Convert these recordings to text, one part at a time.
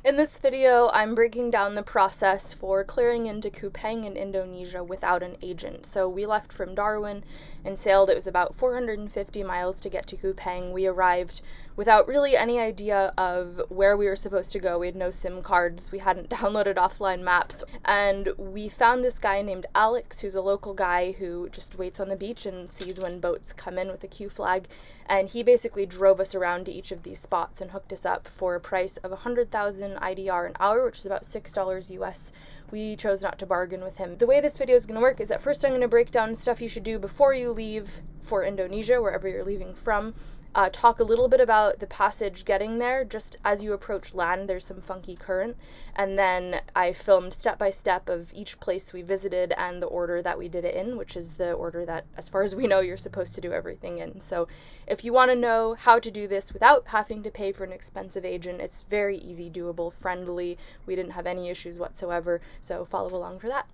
In this video, I'm breaking down the process for clearing into Kupang in Indonesia without an agent. So we left from Darwin and sailed. It was about 450 miles to get to Kupang. We arrived without really any idea of where we were supposed to go. We had no SIM cards. We hadn't downloaded offline maps. And we found this guy named Alex, who's a local guy who just waits on the beach and sees when boats come in with a Q flag. And he basically drove us around to each of these spots and hooked us up for a price of 100,000 IDR an hour, which is about $6 US. We chose not to bargain with him. The way this video is going to work is that first I'm going to break down stuff you should do before you leave for Indonesia, wherever you're leaving from. Talk a little bit about the passage getting there. Just as you approach land, there's some funky current. And then I filmed step by step of each place we visited and the order that we did it in, which is the order that, as far as we know, you're supposed to do everything in. So if you want to know how to do this without having to pay for an expensive agent, it's very easy, doable, friendly. We didn't have any issues whatsoever. So follow along for that.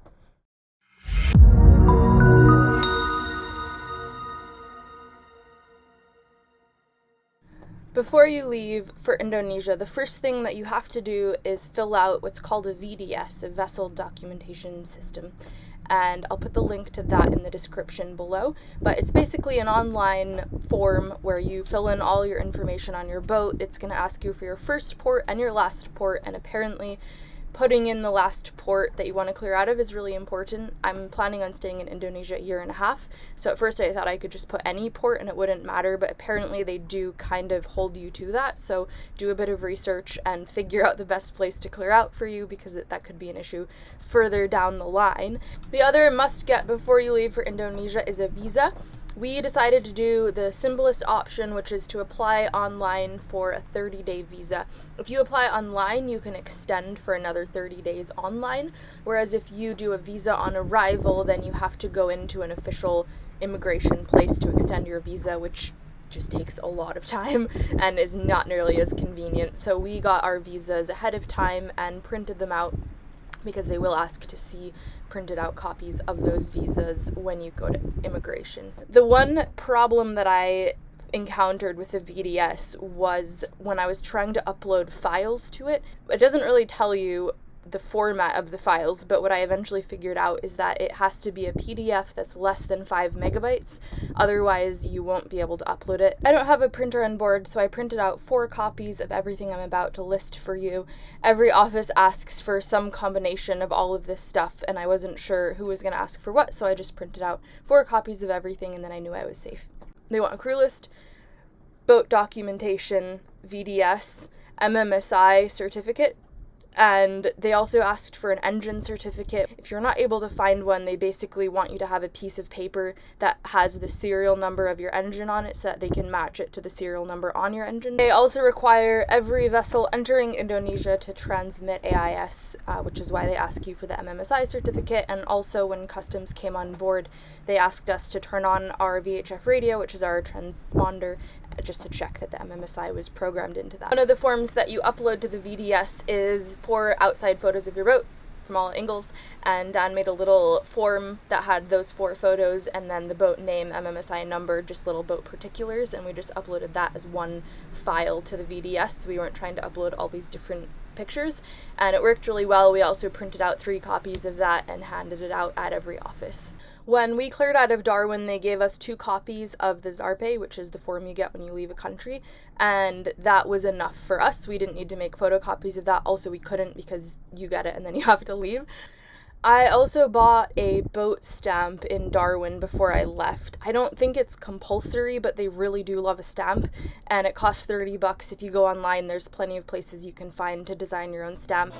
Before you leave for Indonesia, the first thing that you have to do is fill out what's called a VDS, a Vessel Documentation System. And I'll put the link to that in the description below. But it's basically an online form where you fill in all your information on your boat. It's going to ask you for your first port and your last port, and apparently putting in the last port that you want to clear out of is really important. I'm planning on staying in Indonesia a year and a half, so at first I thought I could just put any port and it wouldn't matter, but apparently they do kind of hold you to that, so do a bit of research and figure out the best place to clear out for you, because that could be an issue further down the line. The other must-get before you leave for Indonesia is a visa. We decided to do the simplest option, which is to apply online for a 30-day visa. If you apply online, you can extend for another 30 days online, whereas if you do a visa on arrival, then you have to go into an official immigration place to extend your visa, which just takes a lot of time and is not nearly as convenient. So we got our visas ahead of time and printed them out, because they will ask to see printed out copies of those visas when you go to immigration. The one problem that I encountered with the VDS was when I was trying to upload files to it. It doesn't really tell you the format of the files, but what I eventually figured out is that it has to be a PDF that's less than 5 megabytes, otherwise you won't be able to upload it. I don't have a printer on board, so I printed out 4 copies of everything I'm about to list for you. Every office asks for some combination of all of this stuff, and I wasn't sure who was going to ask for what, so I just printed out 4 copies of everything, and then I knew I was safe. They want a crew list, boat documentation, VDS, MMSI certificate, and they also asked for an engine certificate. If you're not able to find one, they basically want you to have a piece of paper that has the serial number of your engine on it so that they can match it to the serial number on your engine. They also require every vessel entering Indonesia to transmit AIS, which is why they ask you for the MMSI certificate. And also when customs came on board, they asked us to turn on our VHF radio, which is our transponder, just to check that the MMSI was programmed into that. One of the forms that you upload to the VDS is 4 outside photos of your boat from all angles, and Dan made a little form that had those 4 photos and then the boat name, MMSI number, just little boat particulars, and we just uploaded that as one file to the VDS, so we weren't trying to upload all these different pictures, and it worked really well. We also printed out 3 copies of that and handed it out at every office. When we cleared out of Darwin, they gave us 2 copies of the ZARPE, which is the form you get when you leave a country, and that was enough for us. We didn't need to make photocopies of that. Also, we couldn't, because you get it and then you have to leave. I also bought a boat stamp in Darwin before I left. I don't think it's compulsory, but they really do love a stamp, and it costs $30. If you go online, there's plenty of places you can find to design your own stamp.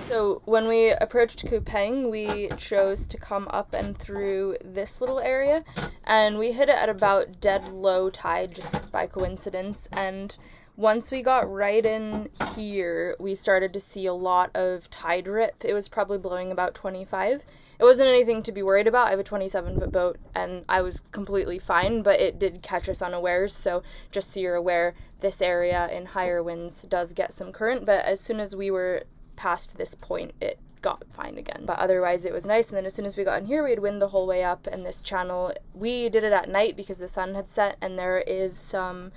So when we approached Kupang, we chose to come up and through this little area, and we hit it at about dead low tide, just by coincidence, and once we got right in here, we started to see a lot of tide rip. It was probably blowing about 25. It wasn't anything to be worried about. I have a 27-foot boat, and I was completely fine, but it did catch us unawares, so just so you're aware, this area in higher winds does get some current, but as soon as we were past this point, it got fine again. But otherwise it was nice. And then as soon as we got in here, we had wind the whole way up, and this channel, we did it at night because the sun had set, and there is some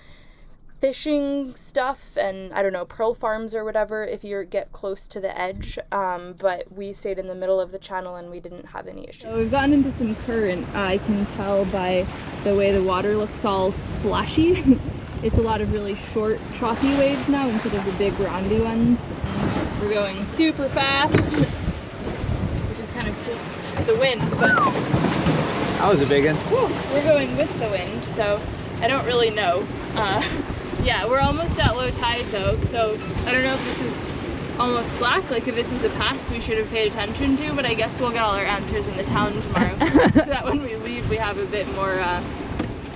fishing stuff and I don't know, pearl farms or whatever if you get close to the edge, but we stayed in the middle of the channel and we didn't have any issues. So we've gotten into some current. I can tell by the way the water looks all splashy. It's a lot of really short choppy waves now instead of the big roundy ones. And we're going super fast, which is kind of against the wind, but that was a big one. We're going with the wind, so I don't really know. Yeah, we're almost at low tide though, so I don't know if this is almost slack, like if this is a pass we should have paid attention to, but I guess we'll get all our answers in the town tomorrow so that when we leave we have a bit more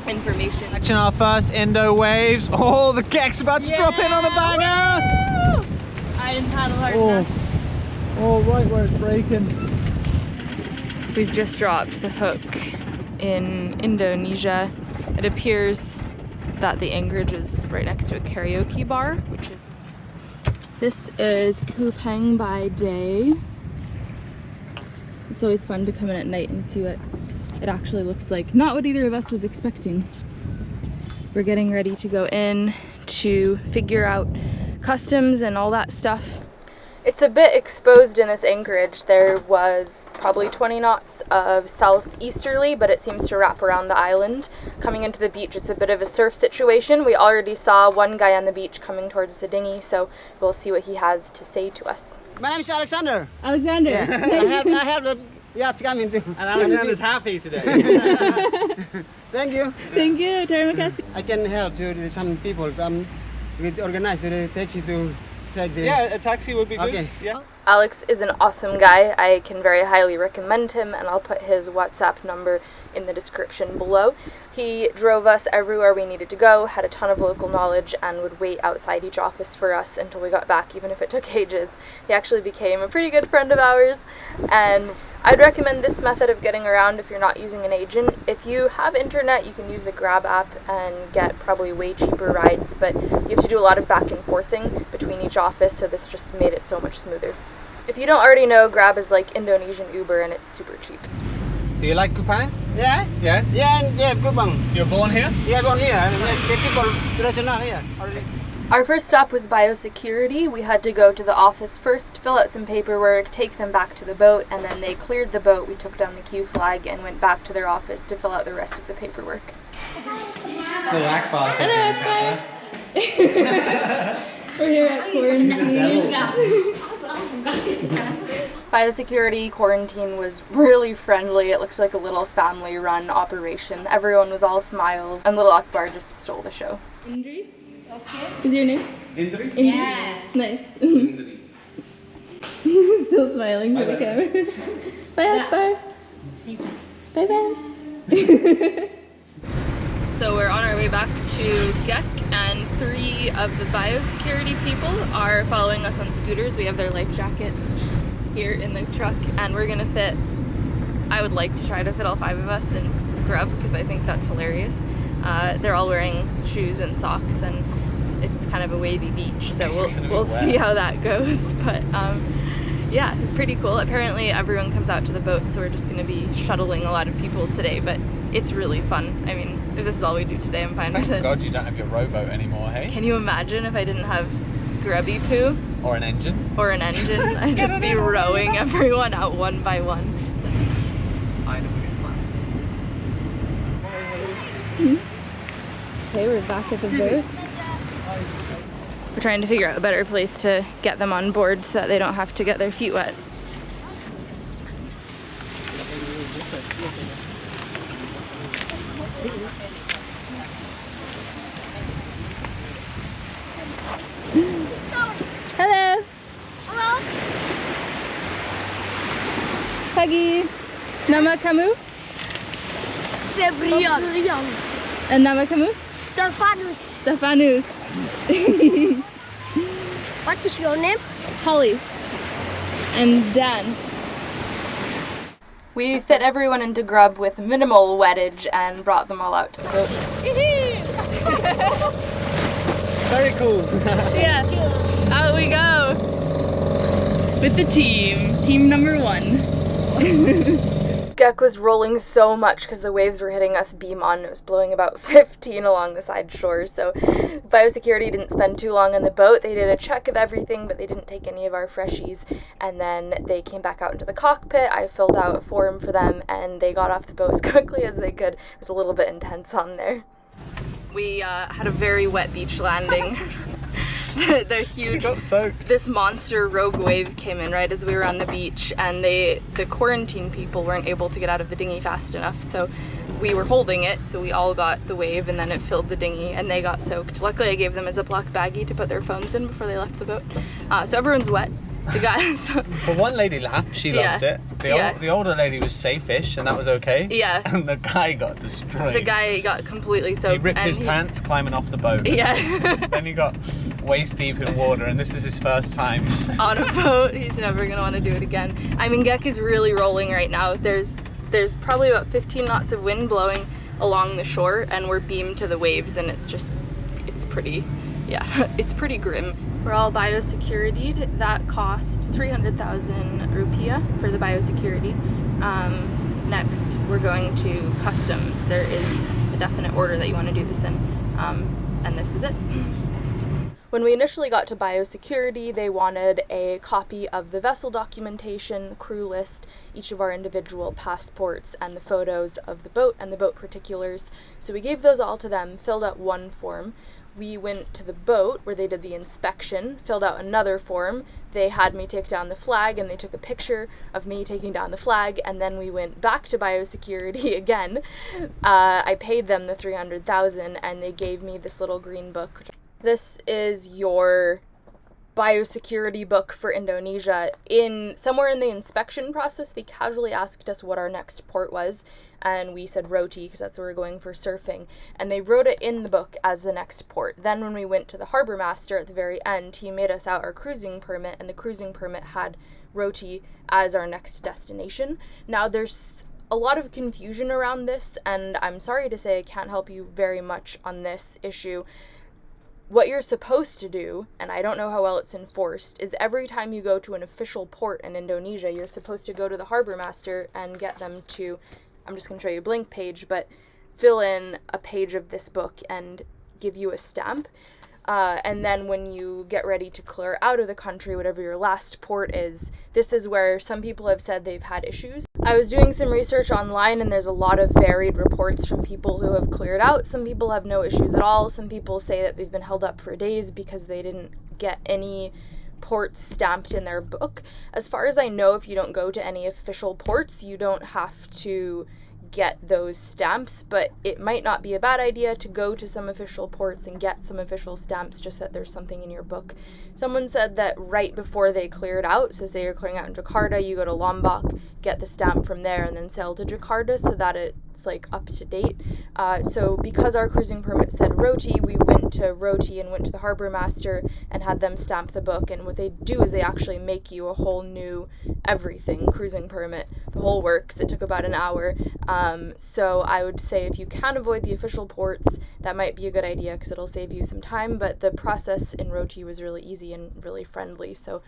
information. Catching our first Indo waves. Oh, the geck's about to drop in on a banger! Woo! I didn't paddle hard enough. Oh, right where it's breaking. We've just dropped the hook in Indonesia. It appears that the anchorage is right next to a karaoke bar, which is... This is Kupang by day. It's always fun to come in at night and see what it actually looks like. Not what either of us was expecting. We're getting ready to go in to figure out customs and all that stuff. It's a bit exposed in this anchorage. There was probably 20 knots of southeasterly, but it seems to wrap around the island. Coming into the beach, it's a bit of a surf situation. We already saw one guy on the beach coming towards the dinghy, so we'll see what he has to say to us. My name is Alexander. Alexander. Yeah. I have the yachts coming too. And Alexander's happy today. Thank you. Thank you. Terima kasih. I can help to some people. We organize the taxi to side the... Yeah, a taxi would be good. Okay. Yeah. Alex is an awesome guy. I can very highly recommend him, and I'll put his WhatsApp number in the description below. He drove us everywhere we needed to go, had a ton of local knowledge, and would wait outside each office for us until we got back, even if it took ages. He actually became a pretty good friend of ours, and I'd recommend this method of getting around if you're not using an agent. If you have internet, you can use the Grab app and get probably way cheaper rides, but you have to do a lot of back and forthing between each office, so this just made it so much smoother. If you don't already know, Grab is like Indonesian Uber and it's super cheap. Do you like Kupang? Yeah? Yeah? Yeah, Kupang. You're born here? Yeah, born here. Yes, the people traditional here already. Our first stop was Biosecurity. We had to go to the office first, fill out some paperwork, take them back to the boat, and then they cleared the boat. We took down the Q flag and went back to their office to fill out the rest of the paperwork. The Akbar. Hello, Akbar. We're here at quarantine. Biosecurity quarantine was really friendly. It looked like a little family-run operation. Everyone was all smiles, and little Akbar just stole the show. Indri? Okay. Is your name? Indri? Yes. Nice. Indri. Still smiling for the camera. Bye, Akbar. Bye-bye. So we're on our way back to Gek, and 3 of the biosecurity people are following us on scooters. We have their life jackets here in the truck, and we're gonna fit, I would like to try to fit all 5 of us in Grub because I think that's hilarious. They're all wearing shoes and socks, and it's kind of a wavy beach, so we'll see how that goes. But yeah, pretty cool. Apparently everyone comes out to the boat, so we're just gonna be shuttling a lot of people today, but it's really fun. I mean, if this is all we do today, I'm fine with it. Thank God you don't have your rowboat anymore, hey? Can you imagine if I didn't have grubby poo? Or an engine? Or an engine. I'd just be rowing everyone out one by one. I know we get Okay, we're back at the boat. We're trying to figure out a better place to get them on board so that they don't have to get their feet wet. Hello. Hello. Pagi. Nama kamu? Febrian. And nama kamu? Stefanus. Stefanus. What is your name? Holly. And Dan. We fit everyone into Grub with minimal wettage and brought them all out to the boat. Very cool. Yeah, out we go. with the team number 1. Gek was rolling so much because the waves were hitting us beam on. It was blowing about 15 along the side shore. So Biosecurity didn't spend too long on the boat. They did a check of everything, but they didn't take any of our freshies. And then they came back out into the cockpit. I filled out a form for them, and they got off the boat as quickly as they could. It was a little bit intense on there. We had a very wet beach landing. The huge, this monster rogue wave came in right as we were on the beach, and the quarantine people weren't able to get out of the dinghy fast enough, so we were holding it, so we all got the wave, and then it filled the dinghy and they got soaked. Luckily I gave them a Ziploc baggie to put their phones in before they left the boat. So everyone's wet. The guys. Well, one lady laughed, she loved it. The older lady was safe-ish, and that was okay. Yeah. And the guy got destroyed. The guy got completely soaked. He ripped his pants climbing off the boat. Yeah. Then he got waist deep in water, and this is his first time. On a boat. He's never going to want to do it again. I mean, Gek is really rolling right now. There's probably about 15 knots of wind blowing along the shore, and we're beamed to the waves, and it's pretty, yeah, it's pretty grim. We're all biosecurity'd. That cost 300,000 rupiah for the biosecurity. Next, we're going to customs. There is a definite order that you want to do this in, and this is it. When we initially got to biosecurity, they wanted a copy of the vessel documentation, crew list, each of our individual passports, and the photos of the boat and the boat particulars. So we gave those all to them, filled out one form. We went to the boat where they did the inspection, filled out another form. They had me take down the flag, and they took a picture of me taking down the flag, and then we went back to biosecurity again. I paid them the 300,000, and they gave me this little green book. This is your biosecurity book for Indonesia. Somewhere in the inspection process, they casually asked us what our next port was, and we said Roti because that's where we're going for surfing, and they wrote it in the book as the next port. Then when we went to the harbor master at the very end, he made us out our cruising permit, and the cruising permit had Roti as our next destination. Now there's a lot of confusion around this, and I'm sorry to say I can't help you very much on this issue. What you're supposed to do, and I don't know how well it's enforced, is every time you go to an official port in Indonesia, you're supposed to go to the harbor master and get them to, I'm just going to show you a blank page, but fill in a page of this book and give you a stamp. And then when you get ready to clear out of the country, whatever your last port is, this is where some people have said they've had issues. I was doing some research online, and there's a lot of varied reports from people who have cleared out. Some people have no issues at all. Some people say that they've been held up for days because they didn't get any ports stamped in their book. As far as I know, if you don't go to any official ports, you don't have to get those stamps, but it might not be a bad idea to go to some official ports and get some official stamps just that there's something in your book. Someone said that right before they cleared out, so say you're clearing out in Jakarta, you go to Lombok, get the stamp from there, and then sail to Jakarta so that it's like up to date. So because our cruising permit said Roti, we went to Roti and went to the harbor master and had them stamp the book, and what they do is they actually make you a whole new everything cruising permit, the whole works. It took about an hour. So I would say if you can avoid the official ports, that might be a good idea because it'll save you some time, but the process in Roti was really easy and really friendly. So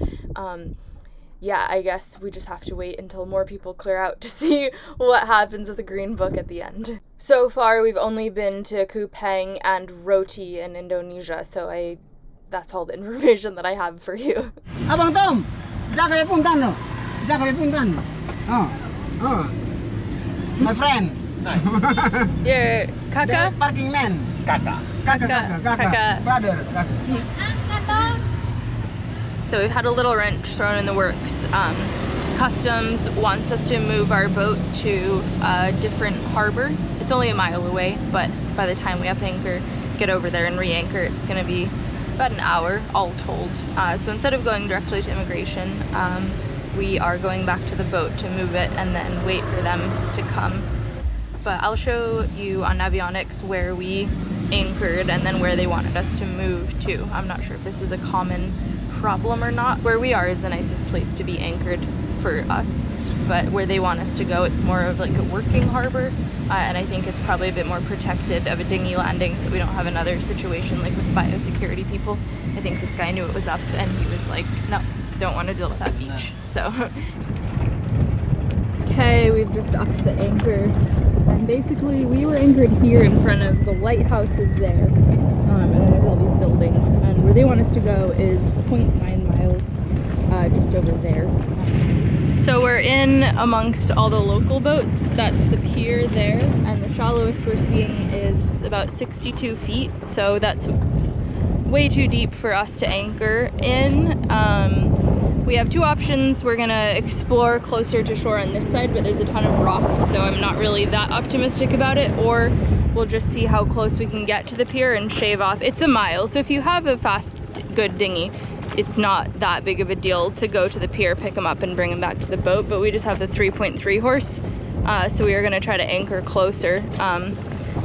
yeah, I guess we just have to wait until more people clear out to see what happens with the green book at the end. So far we've only been to Kupang and Roti in Indonesia, so that's all the information that I have for you. Abang Tom, jaga puntan lo, jaga puntan. Oh. My friend. Nice. Your kaka? The parking man. Kaka. Brother. So we've had a little wrench thrown in the works. Customs wants us to move our boat to a different harbor. It's only a mile away, but by the time we up anchor, get over there and re-anchor, it's going to be about an hour, all told. So instead of going directly to immigration, we are going back to the boat to move it and then wait for them to come. But I'll show you on Navionics where we anchored and then where they wanted us to move to. I'm not sure if this is a common problem or not. Where we are is the nicest place to be anchored for us, but where they want us to go, it's more of like a working harbor, and I think it's probably a bit more protected of a dinghy landing so we don't have another situation like with biosecurity people. I think this guy knew it was up and he was like, no, don't want to deal with that beach. So. Okay, we've just upped the anchor. And basically, we were anchored here in front of the lighthouses there. And then there's all these buildings. And where they want us to go is 0.9 miles just over there. So we're in amongst all the local boats. That's the pier there. And the shallowest we're seeing is about 62 feet. So that's way too deep for us to anchor in. We have two options. We're gonna explore closer to shore on this side, but there's a ton of rocks, so I'm not really that optimistic about it. Or we'll just see how close we can get to the pier and shave off. It's a mile, so if you have a fast, good dinghy, it's not that big of a deal to go to the pier, pick them up, and bring them back to the boat. But we just have the 3.3 horse, so we are gonna try to anchor closer.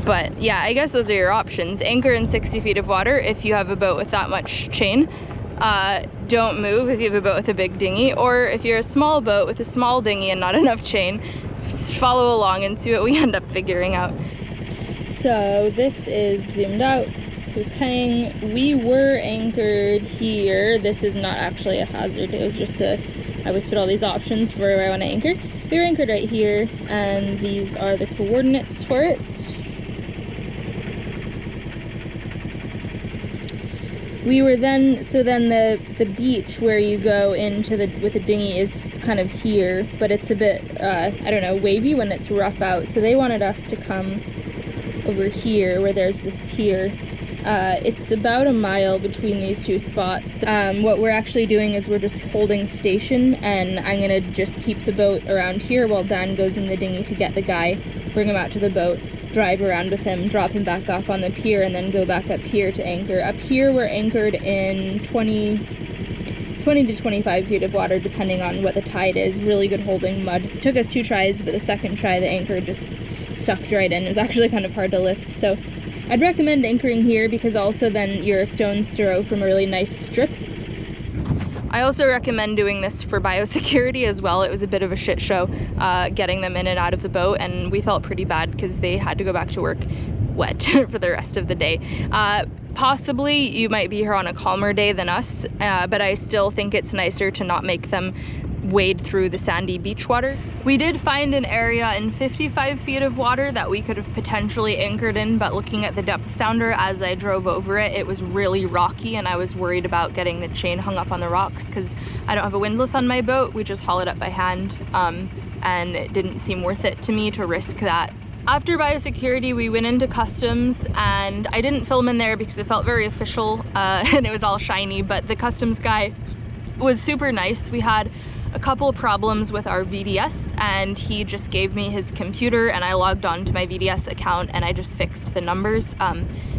But yeah, I guess those are your options. Anchor in 60 feet of water if you have a boat with that much chain. Don't move if you have a boat with a big dinghy, or if you're a small boat with a small dinghy and not enough chain, follow along and see what we end up figuring out. So this is zoomed out, Kupang. We were anchored here. This is not actually a hazard, it was just I always put all these options for where I want to anchor. We were anchored right here, and these are the coordinates for it. We were then, so then the beach where you go into with the dinghy is kind of here, but it's a bit, I don't know, wavy when it's rough out. So they wanted us to come over here where there's this pier. It's about a mile between these two spots. What we're actually doing is we're just holding station, and I'm gonna just keep the boat around here while Dan goes in the dinghy to get the guy, bring him out to the boat, drive around with him, drop him back off on the pier, and then go back up here to anchor. Up here we're anchored in 20 to 25 feet of water depending on what the tide is. Really good holding mud. It took us 2 tries, but the second try the anchor just sucked right in. It was actually kind of hard to lift. So I'd recommend anchoring here because also then you're a stone's throw from a really nice strip. I also recommend doing this for biosecurity as well. It was a bit of a shit show getting them in and out of the boat, and we felt pretty bad because they had to go back to work wet for the rest of the day. Possibly you might be here on a calmer day than us, but I still think it's nicer to not make them wade through the sandy beach water. We did find an area in 55 feet of water that we could have potentially anchored in, but looking at the depth sounder as I drove over it, it was really rocky, and I was worried about getting the chain hung up on the rocks because I don't have a windlass on my boat. We just haul it up by hand, and it didn't seem worth it to me to risk that. After biosecurity, we went into customs, and I didn't film in there because it felt very official and it was all shiny, but the customs guy was super nice. We had a couple of problems with our VDS, and he just gave me his computer, and I logged on to my VDS account and I just fixed the numbers.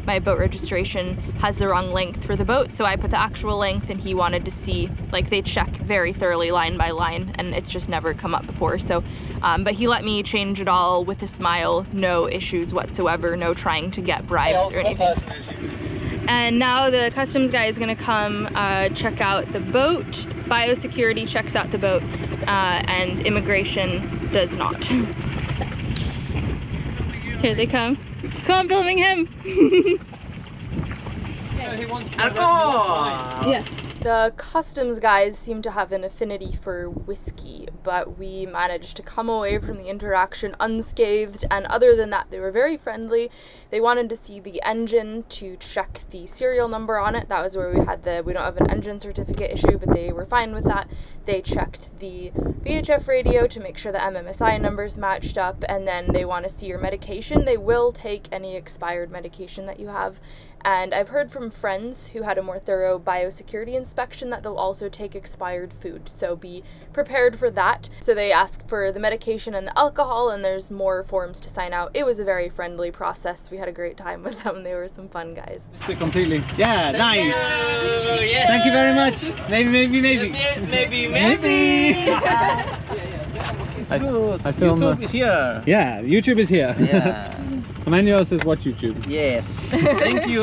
My boat registration has the wrong length for the boat, so I put the actual length, and he wanted to see, like, they check very thoroughly line by line, and it's just never come up before. So but he let me change it all with a smile, no issues whatsoever, no trying to get bribes or anything. And now the customs guy is gonna come check out the boat. Biosecurity checks out the boat, and immigration does not. Here they come. Come on, filming him. Yeah. The customs guys seem to have an affinity for whiskey, but we managed to come away from the interaction unscathed, and other than that, they were very friendly. They wanted to see the engine to check the serial number on it. That was where we had we don't have an engine certificate issue, but they were fine with that. They checked the VHF radio to make sure the MMSI numbers matched up, and then they want to see your medication. They will take any expired medication that you have. And I've heard from friends who had a more thorough biosecurity inspection that they'll also take expired food, so be prepared for that. So they ask for the medication and the alcohol, and there's more forms to sign out. It was a very friendly process. We had a great time with them. They were some fun guys. Completely. Yeah, nice. Yes. Thank you very much. Maybe. I filmed. YouTube is here. Yeah, YouTube is here. Yeah. Emmanuel says watch YouTube. Yes. Thank you.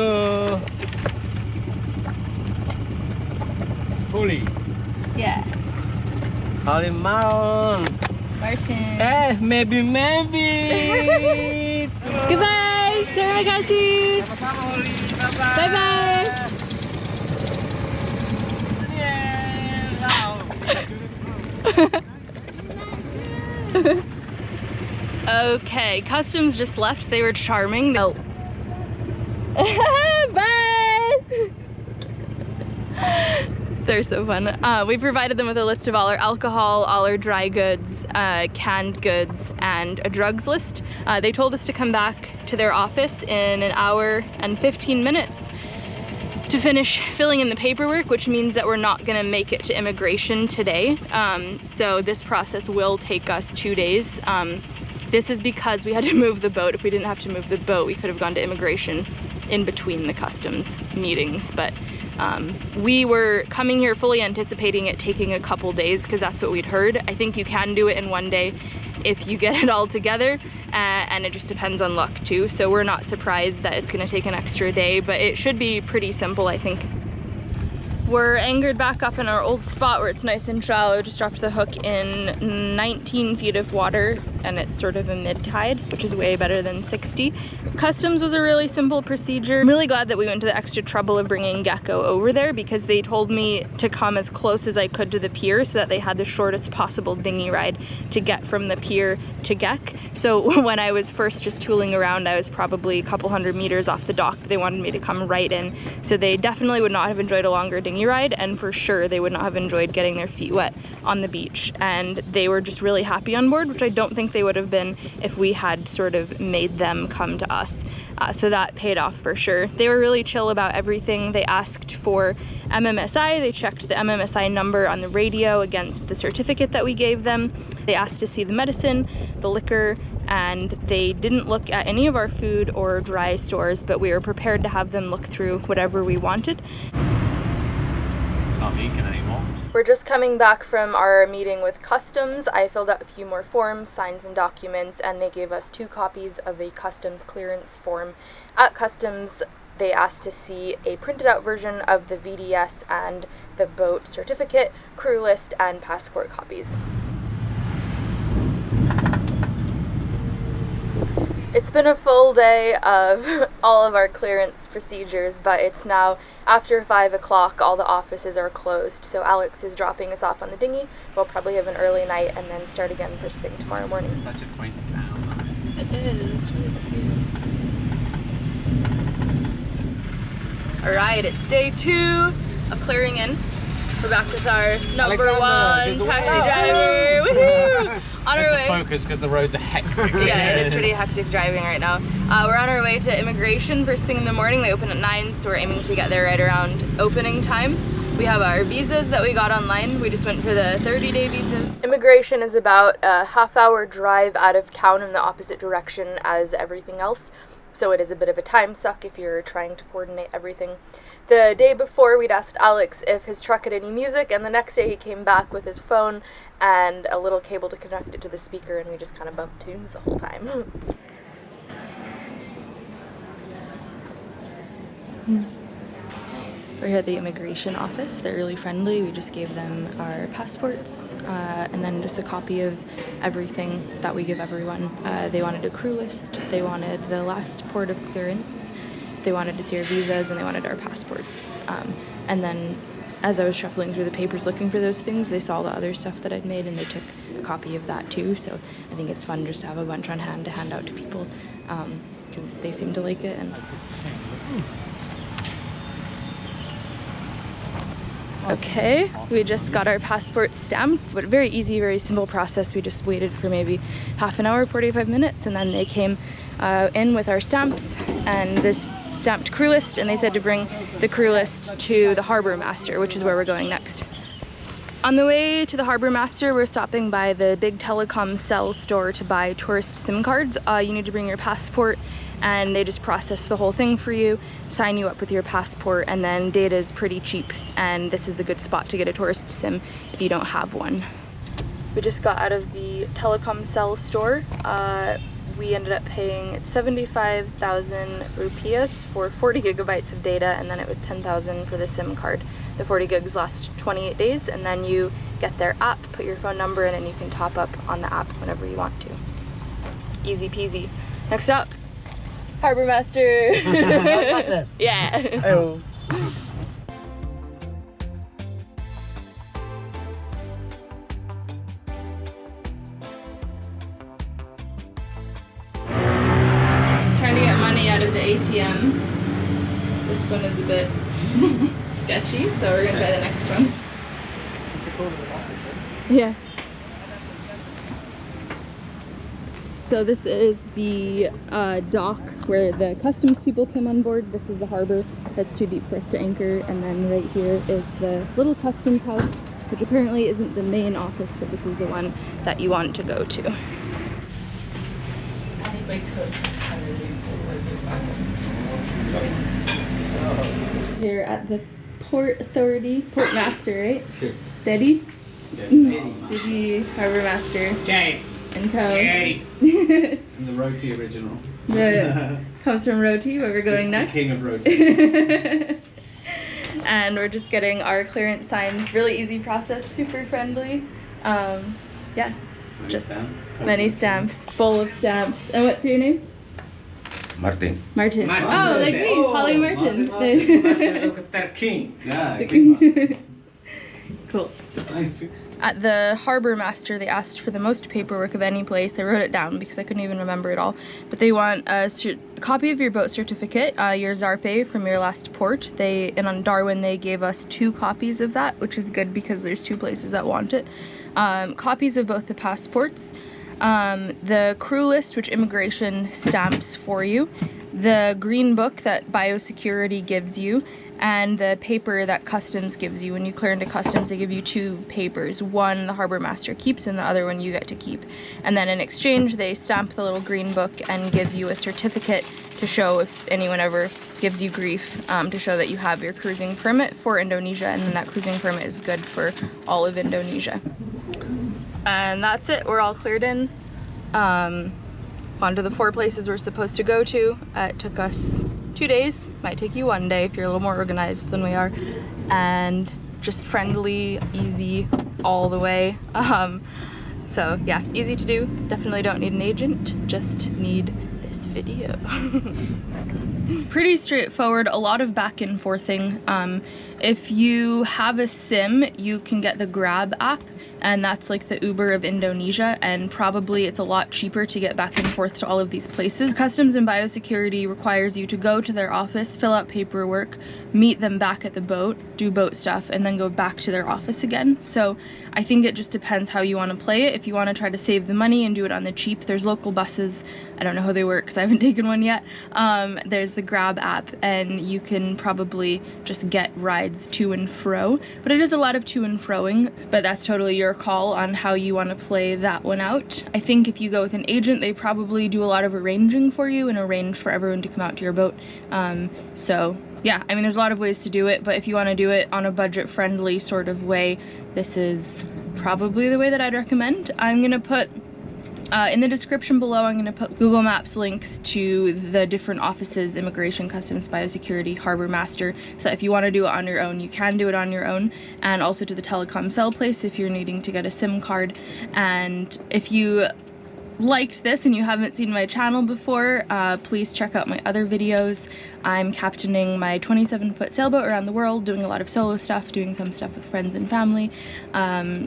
Holy. Yeah. Holy Mount. Martin. Maybe. Goodbye. Terima kasih. Sama-sama, Holy. Bye-bye. Bye-bye. Yeah. Wow. Okay, customs just left. They were charming. Oh. Bye! They're so fun. We provided them with a list of all our alcohol, all our dry goods, canned goods, and a drugs list. They told us to come back to their office in an hour and 15 minutes to finish filling in the paperwork, which means that we're not gonna make it to immigration today. So this process will take us 2 days. This is because we had to move the boat. If we didn't have to move the boat, we could have gone to immigration in between the customs meetings. But we were coming here fully anticipating it taking a couple days because that's what we'd heard. I think you can do it in 1 day if you get it all together, and it just depends on luck too. So we're not surprised that it's gonna take an extra day, but it should be pretty simple, I think. We're anchored back up in our old spot where it's nice and shallow. Just dropped the hook in 19 feet of water, and it's sort of a mid-tide, which is way better than 60. Customs was a really simple procedure. I'm really glad that we went to the extra trouble of bringing Gecko over there because they told me to come as close as I could to the pier so that they had the shortest possible dinghy ride to get from the pier to Gek. So when I was first just tooling around, I was probably a couple hundred meters off the dock. They wanted me to come right in. So they definitely would not have enjoyed a longer dinghy ride, and for sure they would not have enjoyed getting their feet wet on the beach. And they were just really happy on board, which I don't think they would have been if we had sort of made them come to us. So that paid off for sure. They were really chill about everything. They asked for MMSI. They checked the MMSI number on the radio against the certificate that we gave them. They asked to see the medicine, the liquor, and they didn't look at any of our food or dry stores, but we were prepared to have them look through whatever we wanted. It's not leaking anymore. We're just coming back from our meeting with customs. I filled out a few more forms, signed some documents, and they gave us 2 copies of a customs clearance form. At customs, they asked to see a printed out version of the VDS and the boat certificate, crew list, and passport copies. It's been a full day of all of our clearance procedures, but it's now after 5 o'clock. All the offices are closed, so Alex is dropping us off on the dinghy. We'll probably have an early night and then start again first thing tomorrow morning. Such a quaint town. It is. It's really cute. Alright, it's day 2 of clearing in. We're back with our number 1 taxi driver. Woohoo! On our way. Focus because the roads are hectic. Yeah, it is pretty hectic driving right now. We're on our way to immigration first thing in the morning. They open at 9, so we're aiming to get there right around opening time. We have our visas that we got online. We just went for the 30-day visas. Immigration is about a half-hour drive out of town in the opposite direction as everything else. So it is a bit of a time suck if you're trying to coordinate everything. The day before, we'd asked Alex if his truck had any music, and the next day he came back with his phone and a little cable to connect it to the speaker, and we just kind of bumped tunes the whole time. We're here at the immigration office. They're really friendly. We just gave them our passports and then just a copy of everything that we give everyone. They wanted a crew list, they wanted the last port of clearance, they wanted to see our visas, and they wanted our passports. And then as I was shuffling through the papers looking for those things, they saw the other stuff that I'd made and they took a copy of that too. So I think it's fun just to have a bunch on hand to hand out to people because they seem to like it. And okay, we just got our passports stamped, but very easy, very simple process. We just waited for maybe half an hour, 45 minutes, and then they came in with our stamps and this stamped crew list, and they said to bring the crew list to the harbor master, which is where we're going next. On the way to the harbor master, we're stopping by the big telecom cell store to buy tourist SIM cards. You need to bring your passport, and they just process the whole thing for you, sign you up with your passport, and then data is pretty cheap, and this is a good spot to get a tourist SIM if you don't have one. We just got out of the telecom cell store. We ended up paying 75,000 rupees for 40 gigabytes of data, and then it was 10,000 for the SIM card. The 40 gigs last 28 days, and then you get their app, put your phone number in, and you can top up on the app whenever you want to. Easy peasy. Next up, Harbor Master. Yeah. Oh. ATM. This one is a bit sketchy, so we're gonna try the next one. Yeah. So this is the dock where the customs people came on board. This is the harbor that's too deep for us to anchor. And then right here is the little customs house, which apparently isn't the main office, but this is the one that you want to go to. Here at the Port Authority, Port Master, right? Sure. Daddy? Yeah, Daddy, Harbor Master. Daddy. And Co. From the Roti original. The comes from Roti, where we're going next. The king of Roti. And we're just getting our clearance signed. Really easy process, super friendly. Yeah, just many stamps, bowl of stamps. And what's your name? Martin. Martin. Martin. Oh, like me, Holly Martin. Martin king. Yeah, king. Cool. Nice. At the harbor master, they asked for the most paperwork of any place. I wrote it down because I couldn't even remember it all. But they want a copy of your boat certificate, your Zarpe from your last port. And on Darwin, they gave us 2 copies of that, which is good because there's 2 places that want it. Copies of both the passports, the crew list, which immigration stamps for you, the green book that Biosecurity gives you, and the paper that customs gives you. When you clear into customs, they give you 2 papers. One the harbor master keeps and the other one you get to keep. And then in exchange, they stamp the little green book and give you a certificate to show if anyone ever gives you grief, to show that you have your cruising permit for Indonesia, and then that cruising permit is good for all of Indonesia. And that's it, we're all cleared in. On to the 4 places we're supposed to go to. It took us 2 days, might take you 1 day if you're a little more organized than we are, and just friendly, easy all the way. So yeah, easy to do. Definitely don't need an agent, just need this video. Pretty straightforward, a lot of back and forthing. If you have a SIM, you can get the Grab app, and that's like the Uber of Indonesia, and probably it's a lot cheaper to get back and forth to all of these places. Customs and Biosecurity requires you to go to their office, fill out paperwork, meet them back at the boat, do boat stuff, and then go back to their office again. So I think it just depends how you want to play it. If you want to try to save the money and do it on the cheap, there's local buses. I don't know how they work because I haven't taken one yet. There's the Grab app, and you can probably just get rides to and fro, but it is a lot of to and froing, but that's totally your call on how you want to play that one out. I think if you go with an agent, they probably do a lot of arranging for you and arrange for everyone to come out to your boat. So yeah, I mean, there's a lot of ways to do it, but if you want to do it on a budget-friendly sort of way, this is probably the way that I'd recommend. I'm gonna put in the description below, I'm going to put Google Maps links to the different offices, Immigration, Customs, Biosecurity, Harbor Master, so if you want to do it on your own, you can do it on your own, and also to the telecom cell place if you're needing to get a SIM card. And if you liked this and you haven't seen my channel before, please check out my other videos. I'm captaining my 27-foot sailboat around the world, doing a lot of solo stuff, doing some stuff with friends and family,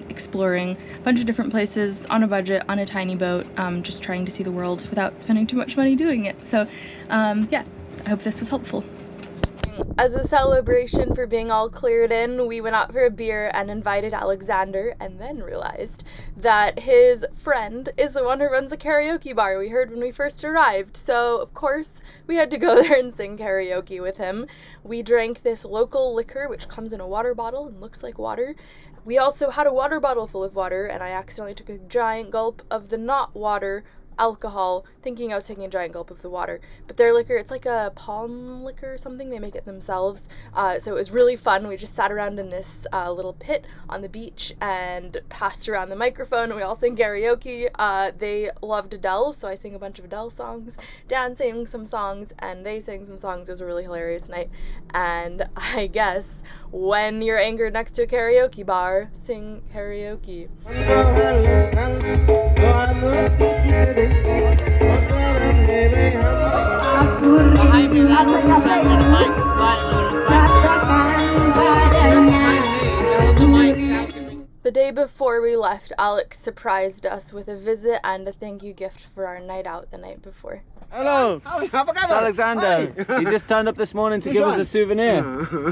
exploring a bunch of different places on a budget, on a tiny boat, just trying to see the world without spending too much money doing it. So yeah, I hope this was helpful. As a celebration for being all cleared in, we went out for a beer and invited Alexander, and then realized that his friend is the one who runs a karaoke bar we heard when we first arrived. So, of course, we had to go there and sing karaoke with him. We drank this local liquor, which comes in a water bottle and looks like water. We also had a water bottle full of water, and I accidentally took a giant gulp of the not water alcohol, thinking I was taking a giant gulp of the water. But their liquor, it's like a palm liquor or something, they make it themselves. So it was really fun. We just sat around in this little pit on the beach and passed around the microphone. We all sang karaoke. They loved Adele, so I sang a bunch of Adele songs. Dan sang some songs, and they sang some songs. It was a really hilarious night. And I guess when you're anchored next to a karaoke bar, sing karaoke. The day day before we left, Alex surprised us with a visit and a thank you gift for our night out the night before. Hello, Apa kabar? it's Alexander. He just turned up this morning to give us a souvenir.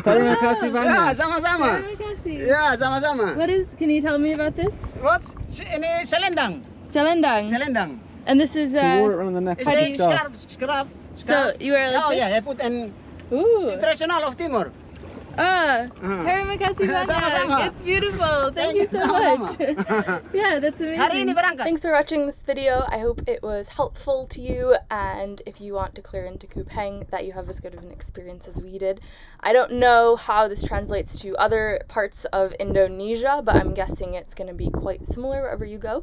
Terima kasih Ya, banyak. sama-sama. Terima kasih. Ya, sama-sama. What is, can you tell me about this? What? Ini selendang. Selendang. Selendang. And this is, He wore it around the neck It's with the his scarf. scarf. so you wear it Oh like yeah, this? I put an Ooh. traditional of Timor. Terima kasih banyak. Sama-sama. It's beautiful. Thank you so Sama-sama. much. Yeah, that's Hari ini amazing. berangkat. Thanks for watching this video. I hope it was helpful to you, and if you want to clear into Kupang, that you have as good of an experience as we did. I don't know how this translates to other parts of Indonesia, but I'm guessing it's going to be quite similar wherever you go.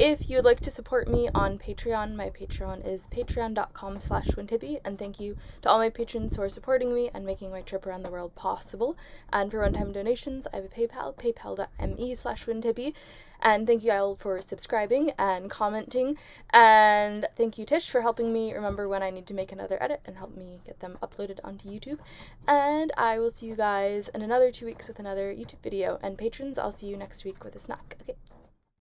If you'd like to support me on Patreon, my Patreon is patreon.com/windhippie, and thank you to all my patrons who are supporting me and making my trip around the world possible. And for one-time donations, I have a PayPal, paypal.me/windhippie. And thank you all for subscribing and commenting. And thank you, Tish, for helping me remember when I need to make another edit and help me get them uploaded onto YouTube. And I will see you guys in another 2 weeks with another YouTube video. And patrons, I'll see you next week with a snack. Okay.